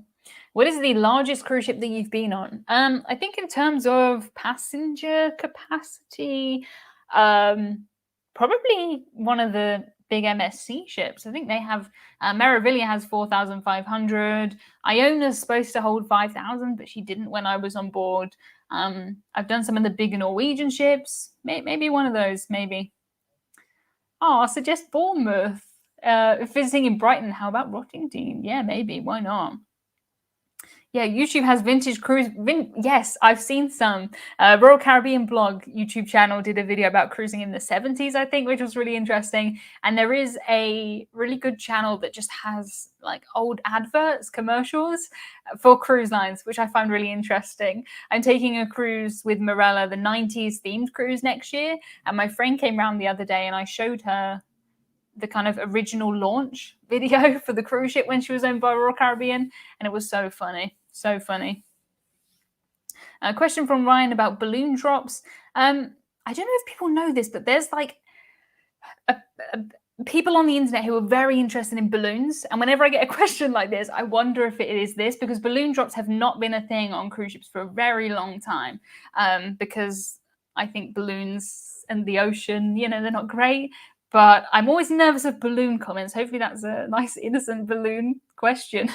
What is the largest cruise ship that you've been on? I think in terms of passenger capacity, probably one of the big MSC ships. I think they have, Meraviglia has 4,500. Iona's supposed to hold 5,000, but she didn't when I was on board. I've done some of the big Norwegian ships. Maybe one of those, maybe. Oh, I'll suggest Bournemouth. Visiting in Brighton, how about Rottingdean? Yeah, maybe. Why not? Yeah, YouTube has vintage cruise. Yes, I've seen some. Royal Caribbean blog YouTube channel did a video about cruising in the 70s, I think, which was really interesting. And there is a really good channel that just has like old adverts, commercials for cruise lines, which I find really interesting. I'm taking a cruise with Morella, the 90s themed cruise next year. And my friend came round the other day and I showed her the kind of original launch video for the cruise ship when she was owned by Royal Caribbean. And it was so funny. So funny. A question from Ryan about balloon drops. I don't know if people know this, but there's like people on the internet who are very interested in balloons. And whenever I get a question like this, I wonder if it is this, because balloon drops have not been a thing on cruise ships for a very long time. Because I think balloons and the ocean, they're not great. But I'm always nervous of balloon comments. Hopefully that's a nice, innocent balloon question.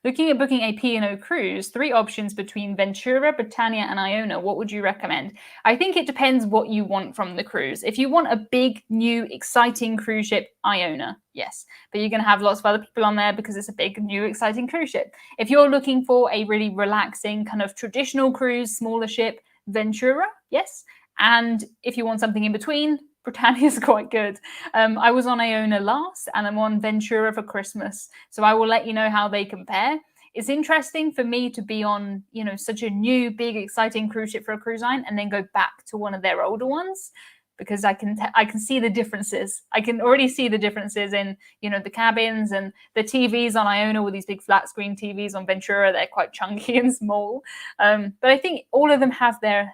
Looking at booking a P&O cruise, 3 options between Ventura, Britannia, and Iona. What would you recommend? I think it depends what you want from the cruise. If you want a big, new, exciting cruise ship, Iona, yes. But you're going to have lots of other people on there because it's a big, new, exciting cruise ship. If you're looking for a really relaxing, kind of traditional cruise, smaller ship, Ventura, yes. And if you want something in between, Britannia is quite good. I was on Iona last and I'm on Ventura for Christmas. So I will let you know how they compare. It's interesting for me to be on, such a new, big, exciting cruise ship for a cruise line and then go back to one of their older ones, because I can see the differences. I can already see the differences in, the cabins and the TVs on Iona with these big flat screen TVs. On Ventura, they're quite chunky and small. But I think all of them have their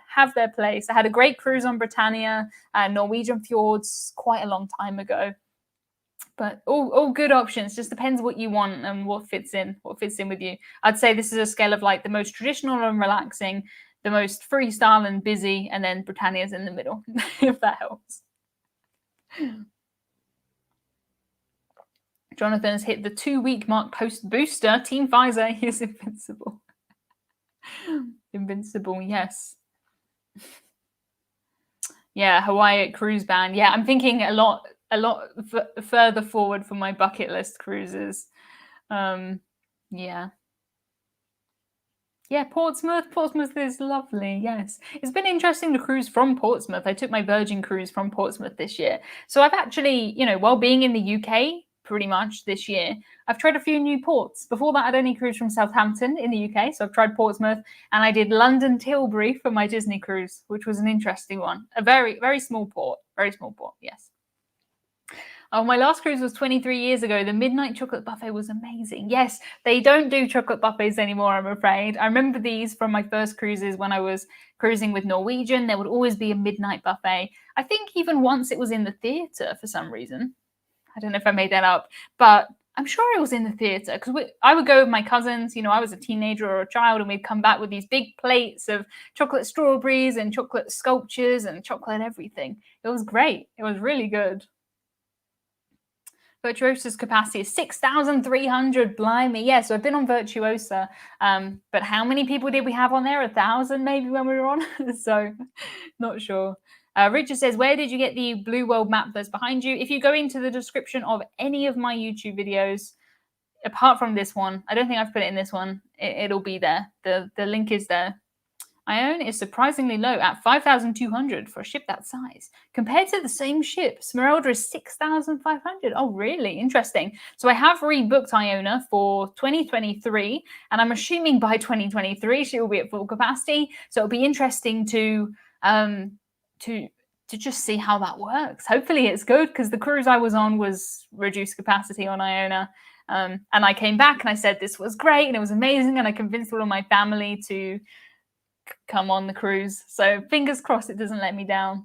place. I had a great cruise on Britannia, Norwegian fjords quite a long time ago. But all good options. Just depends what you want and what fits in with you. I'd say this is a scale of like the most traditional and relaxing, the most freestyle and busy, and then Britannia's in the middle, if that helps. Jonathan has hit the 2-week mark post-booster. Team Pfizer, he is invincible. Invincible, yes. Yeah, Hawaii cruise ban. Yeah, I'm thinking a lot further forward for my bucket list cruises. Yeah. Yeah, Portsmouth is lovely, yes. It's been interesting to cruise from Portsmouth. I took my Virgin cruise from Portsmouth this year. So I've actually, while being in the UK pretty much this year, I've tried a few new ports. Before that, I'd only cruised from Southampton in the UK, so I've tried Portsmouth, and I did London Tilbury for my Disney cruise, which was an interesting one. A very, very small port, yes. Oh, my last cruise was 23 years ago. The midnight chocolate buffet was amazing. Yes, they don't do chocolate buffets anymore, I'm afraid. I remember these from my first cruises when I was cruising with Norwegian. There would always be a midnight buffet. I think even once it was in the theatre for some reason. I don't know if I made that up, but I'm sure it was in the theatre, because I would go with my cousins. I was a teenager or a child, and we'd come back with these big plates of chocolate strawberries and chocolate sculptures and chocolate everything. It was great. It was really good. Virtuosa's capacity is 6,300. Blimey, yeah. So I've been on Virtuosa, but how many people did we have on there? 1,000 maybe when we were on. So not sure. Richard says, where did you get the Blue World map that's behind you? If you go into the description of any of my YouTube videos, apart from this one, I don't think I've put it in this one, it'll be there. The link is there. Iona is surprisingly low at 5,200 for a ship that size. Compared to the same ship, Smeralda is 6,500. Oh, really? Interesting. So I have rebooked Iona for 2023, and I'm assuming by 2023 she will be at full capacity. So it'll be interesting to just see how that works. Hopefully it's good, because the cruise I was on was reduced capacity on Iona. And I came back and I said this was great and it was amazing, and I convinced all of my family to come on the cruise. So fingers crossed it doesn't let me down.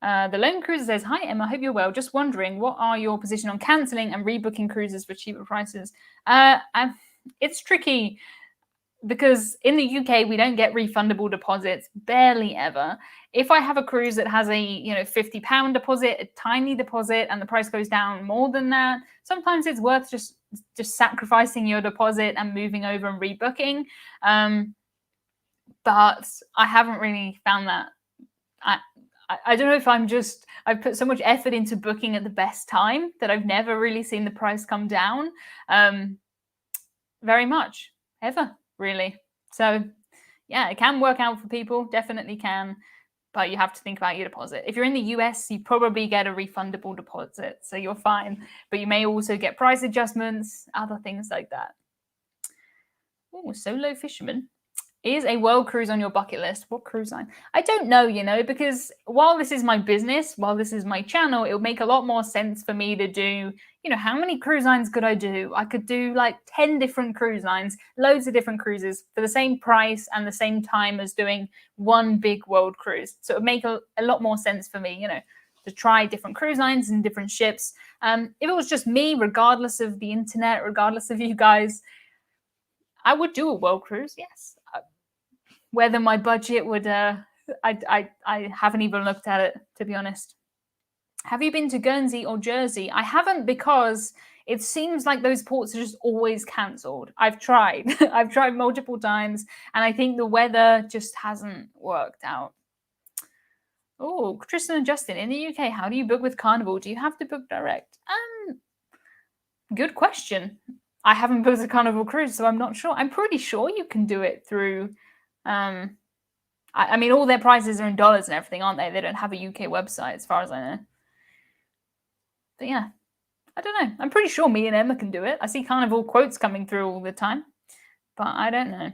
The Lone Cruiser says, hi Emma, hope you're well. Just wondering, what are your position on cancelling and rebooking cruises for cheaper prices? It's tricky, because in the UK we don't get refundable deposits, barely ever. If I have a cruise that has a £50 deposit, a tiny deposit, and the price goes down more than that, sometimes it's worth just sacrificing your deposit and moving over and rebooking. But I haven't really found that. I don't know if I've put so much effort into booking at the best time that I've never really seen the price come down very much, ever, really. So yeah, it can work out for people, definitely can, but you have to think about your deposit. If you're in the US, you probably get a refundable deposit, so you're fine, but you may also get price adjustments, other things like that. Oh, solo fisherman. Is a world cruise on your bucket list? What cruise line? I don't know, because while this is my business, while this is my channel, it would make a lot more sense for me to do, how many cruise lines could I do? I could do like 10 different cruise lines, loads of different cruises for the same price and the same time as doing one big world cruise. So it would make a lot more sense for me, to try different cruise lines and different ships. If it was just me, regardless of the internet, regardless of you guys, I would do a world cruise, yes. Whether my budget would, I haven't even looked at it, to be honest. Have you been to Guernsey or Jersey? I haven't, because it seems like those ports are just always cancelled. I've tried. I've tried multiple times, and I think the weather just hasn't worked out. Oh, Tristan and Justin, in the UK, how do you book with Carnival? Do you have to book direct? Good question. I haven't booked a Carnival cruise, so I'm not sure. I'm pretty sure you can do it through... I mean, all their prices are in dollars and everything, aren't they? They don't have a UK website, as far as I know. But yeah, I don't know. I'm pretty sure me and Emma can do it. I see Carnival quotes coming through all the time, but I don't know.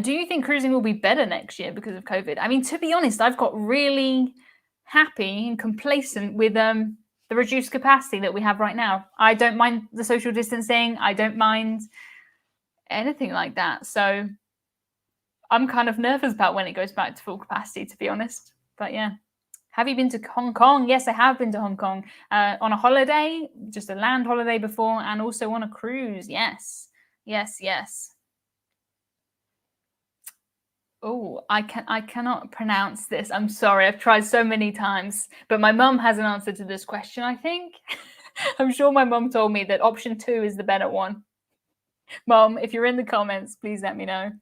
Do you think cruising will be better next year because of COVID? I mean, to be honest, I've got really happy and complacent with the reduced capacity that we have right now. I don't mind the social distancing. I don't mind anything like that. So I'm kind of nervous about when it goes back to full capacity, to be honest. But yeah. Have you been to Hong Kong? Yes, I have been to Hong Kong on a holiday, just a land holiday before, and also on a cruise. Yes. Oh, I cannot pronounce this. I'm sorry. I've tried so many times, but my mum has an answer to this question, I think. I'm sure my mum told me that option 2 is the better one. Mum, if you're in the comments, please let me know.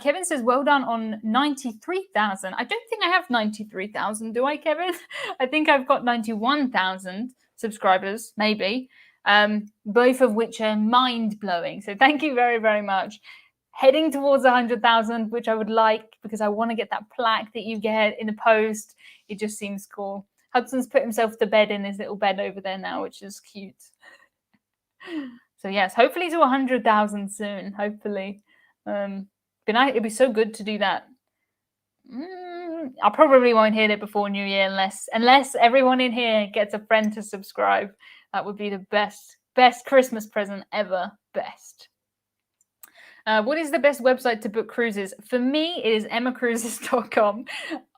Kevin says, well done on 93,000. I don't think I have 93,000, do I, Kevin? I think I've got 91,000 subscribers, maybe, both of which are mind-blowing. So thank you very, very much. Heading towards 100,000, which I would like, because I want to get that plaque that you get in the post. It just seems cool. Hudson's put himself to bed in his little bed over there now, which is cute. So yes, hopefully to 100,000 soon, hopefully. It'd be so good to do that. I probably won't hit it before New Year unless everyone in here gets a friend to subscribe. That would be the best Christmas present ever. Best. What is the best website to book cruises? For me, it is emmacruises.com.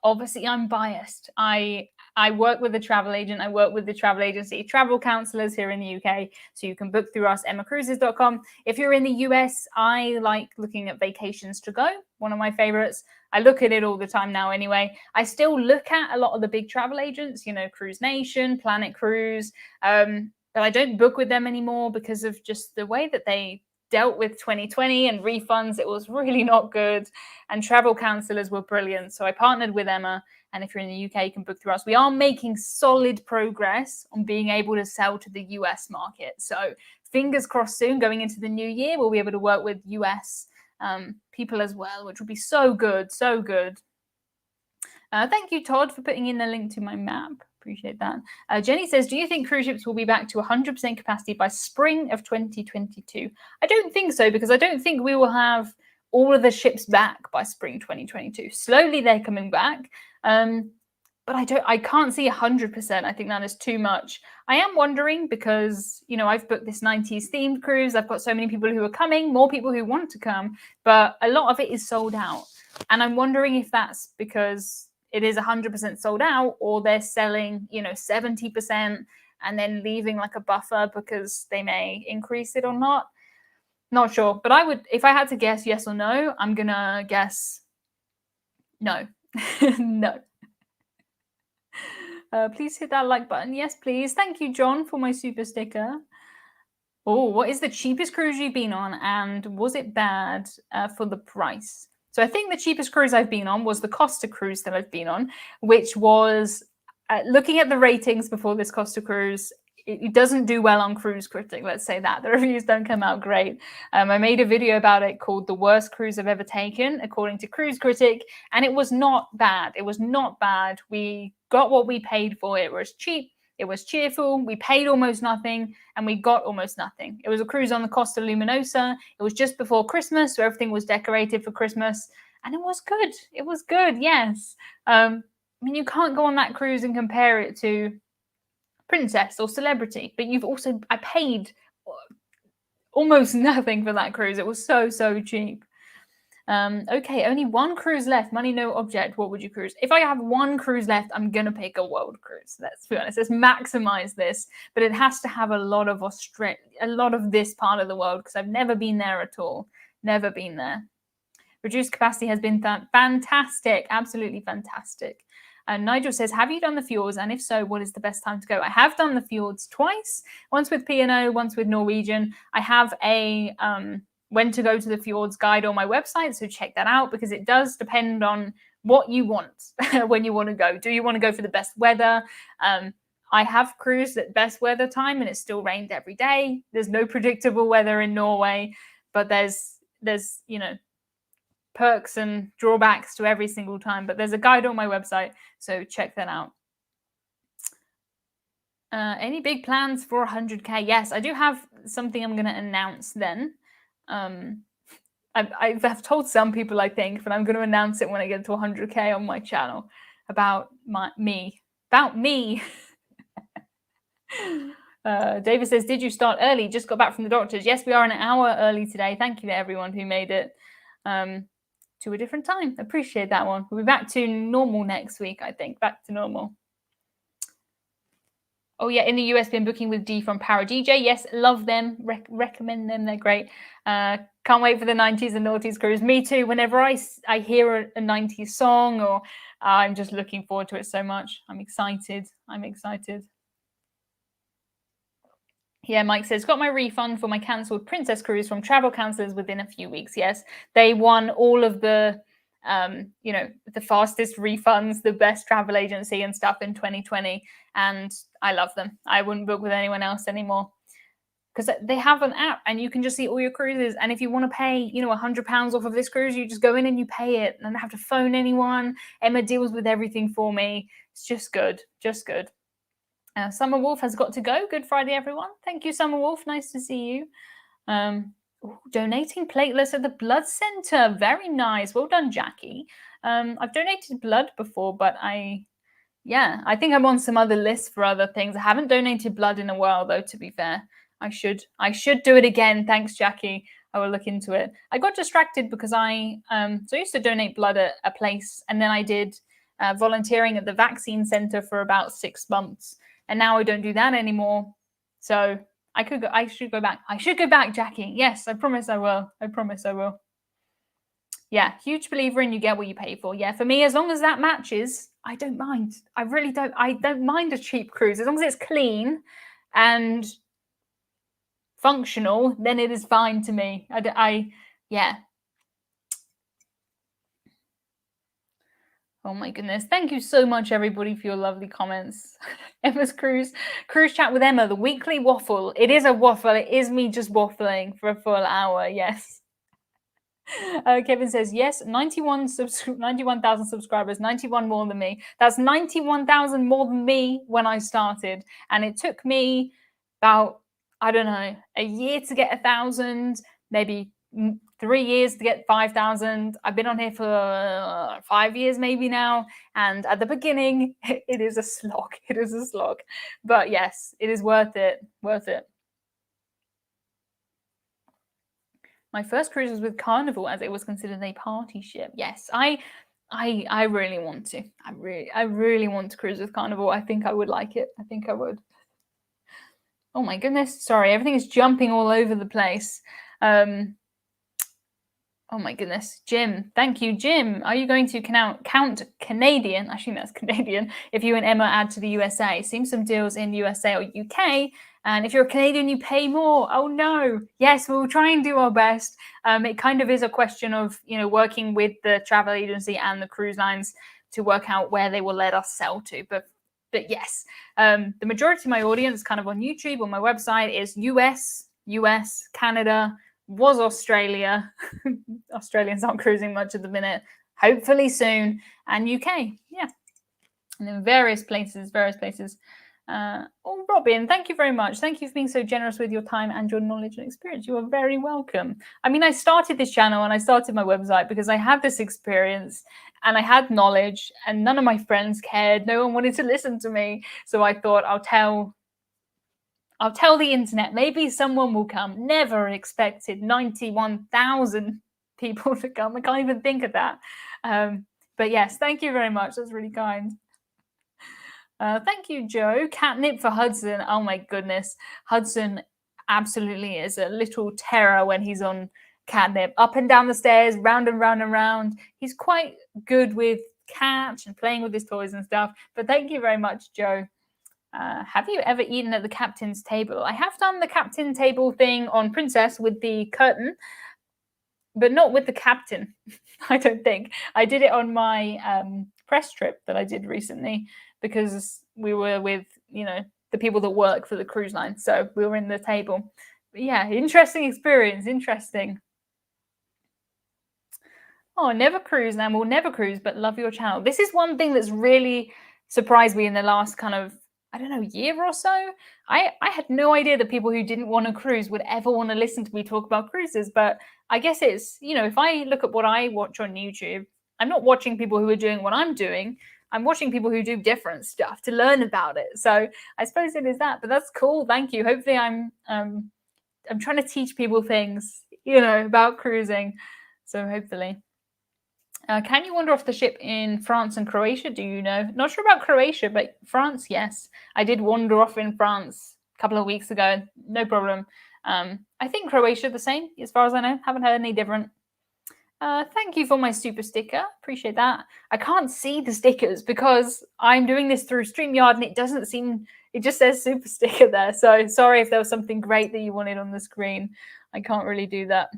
Obviously, I'm biased. I work with a travel agent. I work with the travel agency Travel Counselors here in the UK. So you can book through us, emmacruises.com. If you're in the US, I like looking at Vacations to Go, one of my favorites. I look at it all the time now anyway. I still look at a lot of the big travel agents, Cruise Nation, Planet Cruise, but I don't book with them anymore because of just the way that they dealt with 2020 and refunds. It was really not good, and Travel Counselors were brilliant. So I partnered with Emma, and if you're in the UK, you can book through us. We are making solid progress on being able to sell to the US market. So fingers crossed soon, going into the new year, we'll be able to work with US people as well, which will be so good, so good. Thank you, Todd, for putting in the link to my map. Appreciate that. Jenny says, do you think cruise ships will be back to 100% capacity by spring of 2022? I don't think so, because I don't think we will have all of the ships back by spring 2022. Slowly they're coming back. But I can't see 100%. I think that is too much. I am wondering because, I've booked this 90s themed cruise. I've got so many people who are coming, more people who want to come, but a lot of it is sold out. And I'm wondering if that's because it is 100% sold out, or they're selling, 70% and then leaving like a buffer because they may increase it or not. Not sure. But I would, if I had to guess yes or no, I'm going to guess no. No. Please hit that like button. Yes, please. Thank you, John, for my super sticker. Oh, what is the cheapest cruise you've been on, and was it bad for the price? So I think the cheapest cruise I've been on was the Costa cruise that I've been on, which was, looking at the ratings before this Costa cruise, it doesn't do well on Cruise Critic, let's say that. The reviews don't come out great. I made a video about it called The Worst Cruise I've Ever Taken, according to Cruise Critic, and it was not bad. It was not bad. We got what we paid for. It was cheap. It was cheerful. We paid almost nothing, and we got almost nothing. It was a cruise on the Costa Luminosa. It was just before Christmas, so everything was decorated for Christmas, and it was good. It was good, yes. I mean, you can't go on that cruise and compare it to Princess or Celebrity, but I paid almost nothing for that cruise. It was so cheap. Okay, only one cruise left. Money, no object. What would you cruise? If I have one cruise left, I'm gonna pick a world cruise. Let's be honest. Let's maximize this, but it has to have a lot of this part of the world, because I've never been there at all. Never been there. Reduced capacity has been fantastic. Absolutely fantastic. And Nigel says, have you done the fjords? And if so, what is the best time to go? I have done the fjords twice, once with P&O, once with Norwegian. I have a when to go to the fjords guide on my website, so check that out, because it does depend on what you want when you want to go. Do you want to go for the best weather? I have cruised at best weather time and it still rained every day. There's no predictable weather in Norway, but there's perks and drawbacks to every single time, but there's a guide on my website, so check that out. Any big plans for 100k? Yes, I do have something I'm going to announce then. I've told some people, I think, but I'm going to announce it when I get to 100k on my channel about me. David says, did you start early? Just got back from the doctors. Yes, we are an hour early today. Thank you to everyone who made it to a different time. Appreciate that one. We'll be back to normal next week, I think. Back to normal. Oh, yeah, in the US, been booking with D from Para DJ. Yes, love them. Recommend them. They're great. Can't wait for the 90s and noughties cruise. Me too. Whenever I hear a 90s song, or I'm just looking forward to it so much. I'm excited. Yeah, Mike says, got my refund for my cancelled Princess cruise from travel counselors within a few weeks. Yes, they won all of the, the fastest refunds, the best travel agency and stuff in 2020. And I love them. I wouldn't book with anyone else anymore, because they have an app and you can just see all your cruises. And if you want to pay, £100 off of this cruise, you just go in and you pay it and don't have to phone anyone. Emma deals with everything for me. It's just good. Summer Wolf has got to go. Good Friday, everyone. Thank you, Summer Wolf. Nice to see you. Donating platelets at the blood center. Very nice. Well done, Jackie. I've donated blood before, but I think I'm on some other lists for other things. I haven't donated blood in a while, though, to be fair. I should do it again. Thanks, Jackie. I will look into it. I got distracted because I used to donate blood at a place, and then I did volunteering at the vaccine center for about 6 months. And now I don't do that anymore. So I should go back. I should go back, Jackie. Yes, I promise I will. Yeah, huge believer in you get what you pay for. Yeah, for me, as long as that matches, I don't mind. I really don't. I don't mind a cheap cruise. As long as it's clean and functional, then it is fine to me. Yeah. Oh my goodness. Thank you so much, everybody, for your lovely comments. Emma's cruise chat with Emma, the weekly waffle. It is a waffle. It is me just waffling for a full hour. Yes. Kevin says, yes, 91,000 subscribers, 91 more than me. That's 91,000 more than me when I started. And it took me about, I don't know, a year to get 1,000, maybe 3 years to get 5,000. I've been on here for 5 years maybe now. And at the beginning, it is a slog. But yes, it is worth it. My first cruise was with Carnival, as it was considered a party ship. Yes, I really want to. I really want to cruise with Carnival. I think I would like it. I think I would. Oh my goodness. Sorry, everything is jumping all over the place. Oh my goodness, Jim. Thank you, Jim. Are you going to count Canadian? I think that's Canadian. If you and Emma add to the USA, seems some deals in USA or UK. And if you're a Canadian, you pay more. Oh no. Yes, we'll try and do our best. It kind of is a question of working with the travel agency and the cruise lines to work out where they will let us sell to. But yes, the majority of my audience, kind of on YouTube, on my website, is US, Canada. Was Australia. Australians aren't cruising much at the minute. Hopefully soon. And UK. Yeah. And then various places. Oh, Robin, thank you very much. Thank you for being so generous with your time and your knowledge and experience. You are very welcome. I mean, I started this channel and I started my website because I had this experience and I had knowledge and none of my friends cared. No one wanted to listen to me. So I thought I'll tell the internet. Maybe someone will come. Never expected 91,000 people to come. I can't even think of that. But yes, thank you very much. That's really kind. Thank you, Joe. Catnip for Hudson. Oh my goodness. Hudson absolutely is a little terror when he's on catnip. Up and down the stairs, round and round and round. He's quite good with catch and playing with his toys and stuff. But thank you very much, Joe. Have you ever eaten at the captain's table? I have done the captain table thing on Princess with the curtain, but not with the captain, I don't think. I did it on my press trip that I did recently because we were with, the people that work for the cruise line. So we were in the table. But yeah, interesting experience. Interesting. Oh, never cruise, and we'll never cruise, but love your channel. This is one thing that's really surprised me in the last kind of, I don't know, year or so. I had no idea that people who didn't want to cruise would ever want to listen to me talk about cruises. But I guess it's, if I look at what I watch on YouTube, I'm not watching people who are doing what I'm doing. I'm watching people who do different stuff to learn about it. So I suppose it is that, but that's cool. Thank you. Hopefully I'm trying to teach people things, about cruising. So hopefully. Can you wander off the ship in France and Croatia? Do you know? Not sure about Croatia, but France, yes. I did wander off in France a couple of weeks ago. No problem. I think Croatia the same, as far as I know. Haven't heard any different. Thank you for my super sticker. Appreciate that. I can't see the stickers because I'm doing this through StreamYard and it just says super sticker there. So sorry if there was something great that you wanted on the screen. I can't really do that.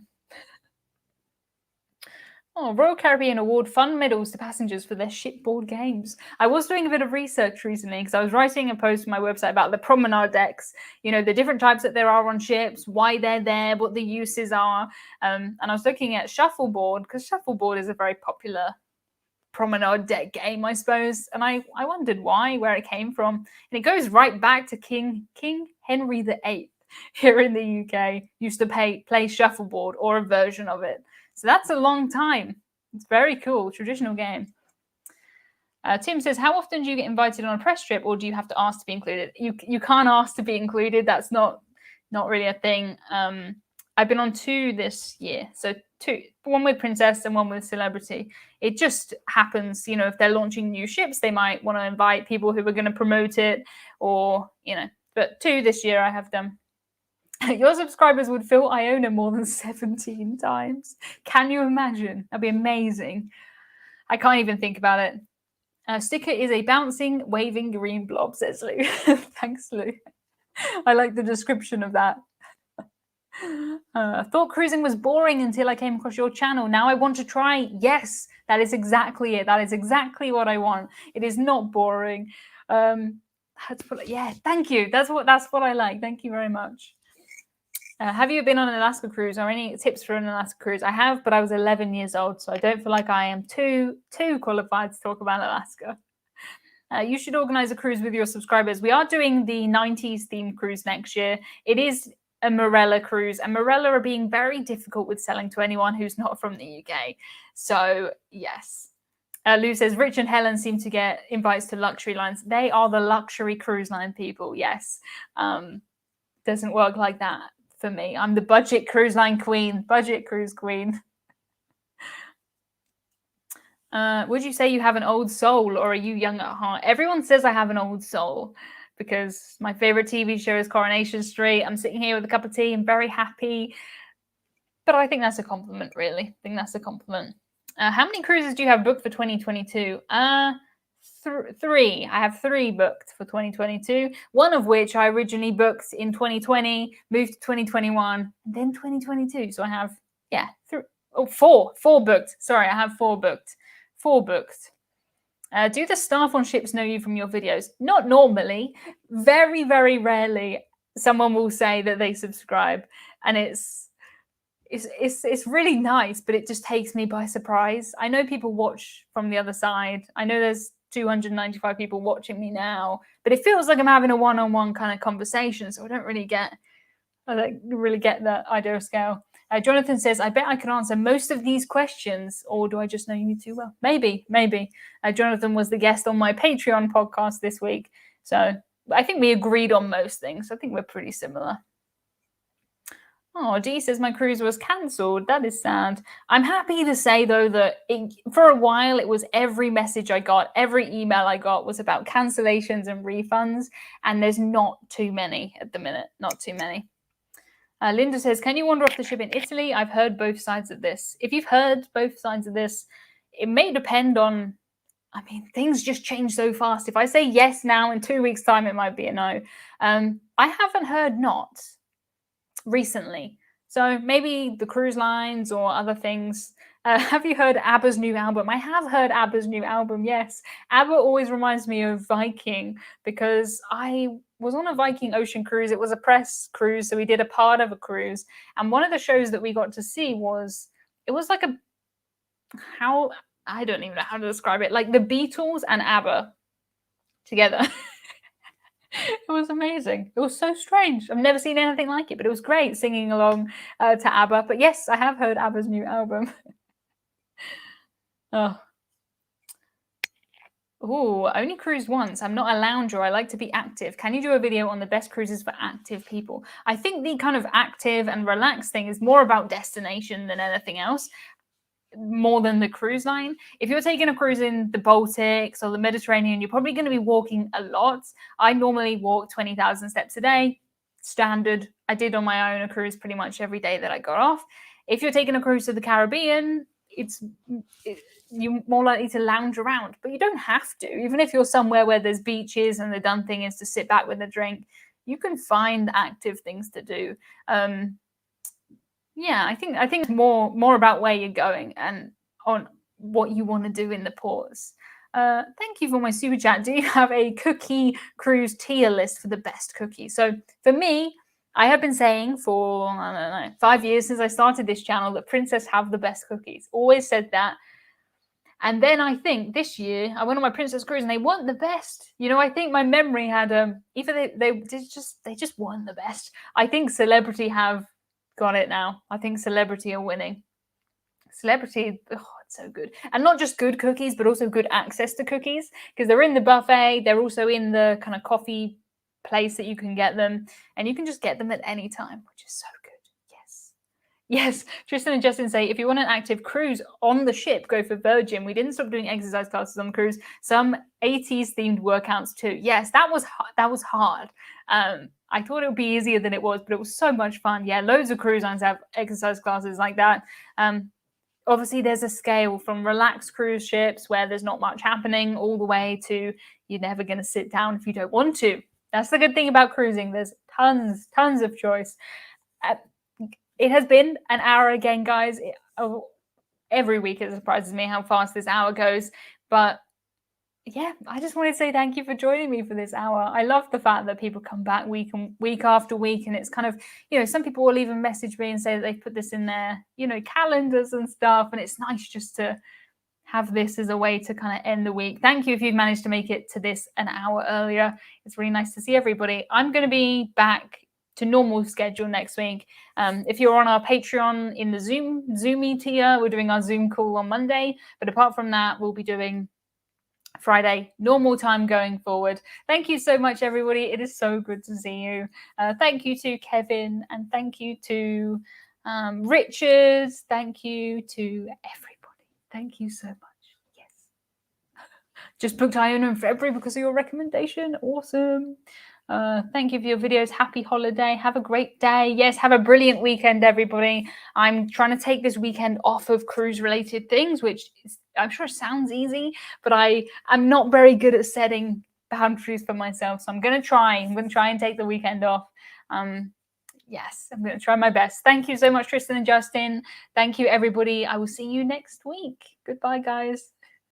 Oh, Royal Caribbean award fun medals to passengers for their shipboard games. I was doing a bit of research recently because I was writing a post on my website about the promenade decks, the different types that there are on ships, why they're there, what the uses are. And I was looking at shuffleboard because shuffleboard is a very popular promenade deck game, I suppose. And I wondered where it came from. And it goes right back to King Henry VIII here in the UK used to play shuffleboard or a version of it. So that's a long time. It's very cool, traditional game. Tim says, how often do you get invited on a press trip or do you have to ask to be included? You can't ask to be included. That's not really a thing. I've been on 2 this year. So 2, one with Princess and one with Celebrity. It just happens, if they're launching new ships, they might want to invite people who are going to promote it or, but 2 this year I have done. Your subscribers would fill Iona more than 17 times. Can you imagine? That'd be amazing. I can't even think about it. Sticker is a bouncing, waving green blob, says Lou. Thanks, Lou. I like the description of that. Thought cruising was boring until I came across your channel. Now I want to try. Yes, that is exactly it. That is exactly what I want. It is not boring. Yeah, thank you. That's what I like. Thank you very much. Have you been on an Alaska cruise or any tips for an Alaska cruise? I have, but I was 11 years old, so I don't feel like I am too qualified to talk about Alaska. You should organize a cruise with your subscribers. We are doing the 90s themed cruise next year. It is a Marella cruise, and Marella are being very difficult with selling to anyone who's not from the UK. So, yes. Lou says, Rich and Helen seem to get invites to luxury lines. They are the luxury cruise line people, yes. Doesn't work like that. For me, I'm the budget cruise line queen, budget cruise queen. Would you say you have an old soul or are you young at heart? Everyone says I have an old soul because my favorite TV show is Coronation Street. I'm sitting here with a cup of tea and very happy. But I think that's a compliment, really. I think that's a compliment. How many cruises do you have booked for 2022? Three. I have 3 booked for 2022. One of which I originally booked in 2020, moved to 2021, and then 2022. So I have, four booked. Sorry, I have 4 booked. 4 booked. Do the staff on ships know you from your videos? Not normally. Very, very rarely someone will say that they subscribe, and it's really nice, but it just takes me by surprise. I know people watch from the other side. I know there's 295 people watching me now, but it feels like I'm having a one-on-one kind of conversation, so I don't really get that idea of scale. Jonathan says, I bet I can answer most of these questions, or do I just know you too well? Maybe. Jonathan was the guest on my Patreon podcast this week, so I think we agreed on most things. I think we're pretty similar. Oh, Dee says my cruise was cancelled. That is sad. I'm happy to say, though, that for a while it was every message I got, every email I got was about cancellations and refunds, and there's not too many at the minute. Not too many. Linda says, can you wander off the ship in Italy? I've heard both sides of this. If you've heard both sides of this, it may depend on, things just change so fast. If I say yes now, in 2 weeks' time, it might be a no. I haven't heard not recently. So maybe the cruise lines or other things. Have you heard Abba's new album? I have heard Abba's new album, yes. Abba always reminds me of Viking because I was on a Viking ocean cruise. It was a press cruise, so we did a part of a cruise. And one of the shows that we got to see was like I don't even know how to describe it, like the Beatles and Abba together. It was amazing. It was so strange. I've never seen anything like it, but it was great singing along to Abba. But yes, I have heard Abba's new album. Oh. Ooh, only cruised once. I'm not a lounger. I like to be active. Can you do a video on the best cruises for active people? I think the kind of active and relaxed thing is more about destination than anything else, more than the cruise line. If you're taking a cruise in the Baltics or the Mediterranean, you're probably going to be walking a lot. I normally walk 20,000 steps a day, standard. I did on my Iona cruise pretty much every day that I got off. If you're taking a cruise to the Caribbean, you're more likely to lounge around, but you don't have to. Even if you're somewhere where there's beaches and the done thing is to sit back with a drink, you can find active things to do. Yeah, I think it's more about where you're going and on what you want to do in the ports. Thank you for my super chat. Do you have a cookie cruise tier list for the best cookies? So for me, I have been saying for, 5 years since I started this channel that Princess have the best cookies. Always said that. And then I think this year I went on my Princess cruise and they weren't the best. I think my memory had either they just weren't the best. I think Celebrity have got it now. I think Celebrity are winning. Celebrity, it's so good. And not just good cookies, but also good access to cookies because they're in the buffet. They're also in the kind of coffee place that you can get them. And you can just get them at any time, which is so good. Yes, Tristan and Justin say, if you want an active cruise on the ship, go for Virgin. We didn't stop doing exercise classes on the cruise. Some 80s themed workouts too. Yes, that was hard. I thought it would be easier than it was, but it was so much fun. Yeah, loads of cruise lines have exercise classes like that. Obviously, there's a scale from relaxed cruise ships where there's not much happening all the way to you're never going to sit down if you don't want to. That's the good thing about cruising. There's tons of choice. It has been an hour again, guys. Every week it surprises me how fast this hour goes. But yeah, I just want to say thank you for joining me for this hour. I love the fact that people come back week after week, and it's kind of, some people will even message me and say that they've put this in their, calendars and stuff. And it's nice just to have this as a way to kind of end the week. Thank you if you've managed to make it to this an hour earlier. It's really nice to see everybody. I'm going to be back to normal schedule next week. If you're on our Patreon in the Zoomy tier, we're doing our Zoom call on Monday. But apart from that, we'll be doing Friday, normal time going forward. Thank you so much, everybody. It is so good to see you. Thank you to Kevin, and thank you to Richard. Thank you to everybody. Thank you so much. Yes. Just booked Iona in February because of your recommendation. Awesome. Thank you for your videos. Happy holiday. Have a great day. Yes, have a brilliant weekend, everybody. I'm trying to take this weekend off of cruise-related things, which I'm sure sounds easy, but I am not very good at setting boundaries for myself. So I'm going to try. I'm going to try and take the weekend off. Yes, I'm going to try my best. Thank you so much, Tristan and Justin. Thank you, everybody. I will see you next week. Goodbye, guys.